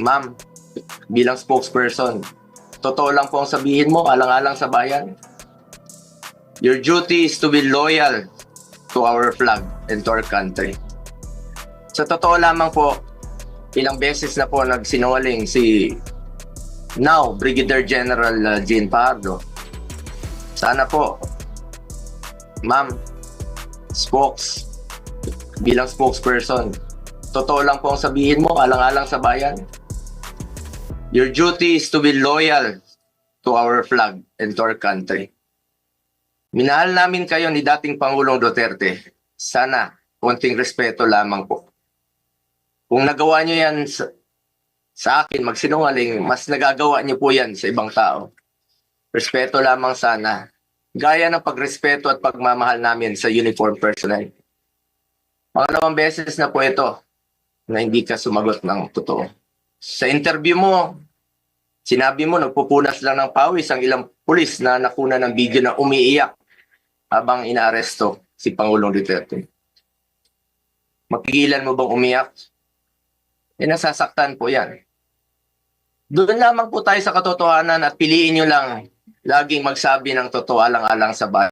Ma'am, bilang spokesperson, totoo lang po ang sabihin mo, alang-alang sa bayan. Your duty is to be loyal to our flag and to our country. Sa totoo lamang po, ilang beses na po nagsinungaling si now Brigadier General Jean Pardo. Sana po, ma'am, bilang spokesperson, totoo lang po ang sabihin mo, alang-alang sa bayan. Your duty is to be loyal to our flag and to our country. Minahal namin kayo ni dating Pangulong Duterte. Sana, konting respeto lamang po. Kung nagawa nyo yan sa akin, magsinungaling, mas nagagawa nyo po yan sa ibang tao. Respeto lamang sana. Gaya ng pagrespeto at pagmamahal namin sa uniform personnel. Pangalawang beses na po ito na hindi ka sumagot ng totoo. Sa interview mo, sinabi mo nagpupunas lang ng pawis ang ilang pulis na nakuna ng video na umiiyak habang inaaresto si Pangulong Duterte. Mapigilan mo bang umiyak? Nasasaktan po yan. Doon lamang po tayo sa katotohanan at piliin nyo lang laging magsabi ng totoo alang-alang sa bayan.